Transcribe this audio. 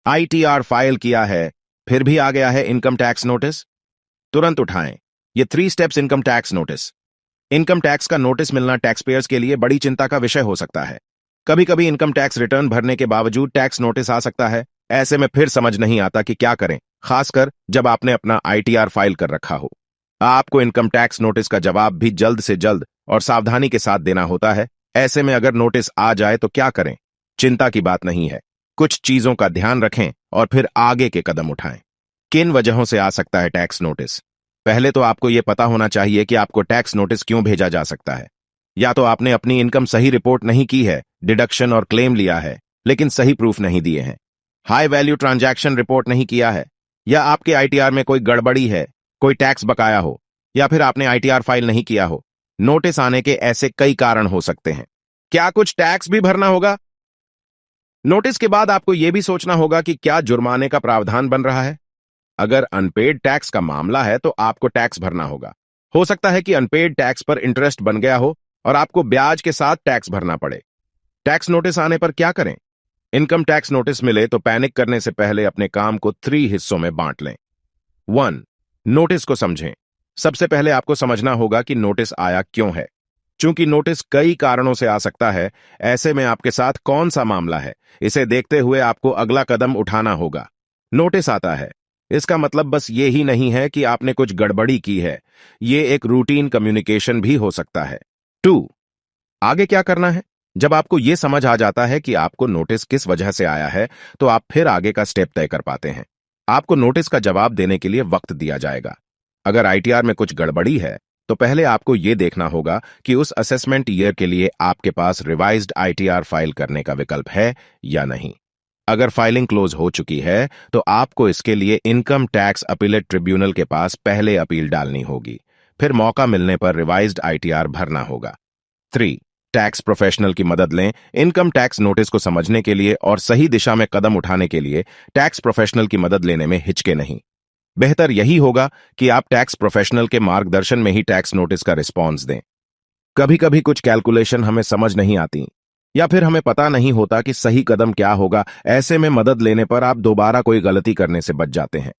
ITR file किया है, फिर भी आ गया है इनकम टैक्स नोटिस? तुरंत उठाएं ये 3 steps income tax notice. Income tax का नोटिस मिलना टैक्स पेयर्स के लिए बड़ी चिंता का विषय हो सकता है। कभी कभी इनकम टैक्स रिटर्न भरने के बावजूद टैक्स नोटिस आ सकता है। ऐसे में फिर समझ नहीं आता कि क्या करें, खासकर जब आपने अपना आईटीआर फाइल कर रखा हो। आपको इनकम टैक्स नोटिस का जवाब भी जल्द से जल्द और सावधानी के साथ देना होता है। ऐसे में अगर नोटिस आ जाए तो क्या करें? चिंता की बात नहीं है। कुछ चीजों का ध्यान रखें और फिर आगे के कदम उठाएं। किन वजहों से आ सकता है टैक्स नोटिस? पहले तो आपको यह पता होना चाहिए कि आपको टैक्स नोटिस क्यों भेजा जा सकता है। या तो आपने अपनी इनकम सही रिपोर्ट नहीं की है, डिडक्शन और क्लेम लिया है, लेकिन सही प्रूफ नहीं दिए हैं, हाई वैल्यू ट्रांजैक्शन रिपोर्ट नहीं किया है, या आपके आईटीआर में कोई गड़बड़ी है, कोई टैक्स बकाया हो, या फिर आपने आईटीआर फाइल नहीं किया हो। नोटिस आने के ऐसे कई कारण हो सकते हैं। क्या कुछ टैक्स भी भरना होगा? नोटिस के बाद आपको यह भी सोचना होगा कि क्या जुर्माने का प्रावधान बन रहा है। अगर अनपेड टैक्स का मामला है तो आपको टैक्स भरना होगा। हो सकता है कि अनपेड टैक्स पर इंटरेस्ट बन गया हो और आपको ब्याज के साथ टैक्स भरना पड़े। टैक्स नोटिस आने पर क्या करें? इनकम टैक्स नोटिस मिले तो पैनिक करने से पहले अपने काम को 3 हिस्सों में बांट लें। 1. नोटिस को समझें। सबसे पहले आपको समझना होगा कि नोटिस आया क्यों है। चूंकि नोटिस कई कारणों से आ सकता है, ऐसे में आपके साथ कौन सा मामला है, इसे देखते हुए आपको अगला कदम उठाना होगा। नोटिस आता है, इसका मतलब बस ये ही नहीं है कि आपने कुछ गड़बड़ी की है। ये एक रूटीन कम्युनिकेशन भी हो सकता है। 2. आगे क्या करना है? जब आपको यह समझ आ जाता है कि आपको नोटिस किस वजह से आया है, तो आप फिर आगे का स्टेप तय कर पाते हैं। आपको नोटिस का जवाब देने के लिए वक्त दिया जाएगा। अगर आईटीआर में कुछ गड़बड़ी है, तो पहले आपको यह देखना होगा कि उस असेसमेंट ईयर के लिए आपके पास रिवाइज्ड आईटीआर फाइल करने का विकल्प है या नहीं। अगर फाइलिंग क्लोज हो चुकी है, तो आपको इसके लिए इनकम टैक्स अपीलेट ट्रिब्यूनल के पास पहले अपील डालनी होगी। फिर मौका मिलने पर रिवाइज्ड आईटीआर भरना होगा। 3. टैक्स प्रोफेशनल की मदद लें। इनकम टैक्स नोटिस को समझने के लिए और सही दिशा में कदम उठाने के लिए टैक्स प्रोफेशनल की मदद लेने में हिचके नहीं। बेहतर यही होगा कि आप टैक्स प्रोफेशनल के मार्गदर्शन में ही टैक्स नोटिस का रिस्पॉन्स दें। कभी कभी कुछ कैलकुलेशन हमें समझ नहीं आती, या फिर हमें पता नहीं होता कि सही कदम क्या होगा। ऐसे में मदद लेने पर आप दोबारा कोई गलती करने से बच जाते हैं।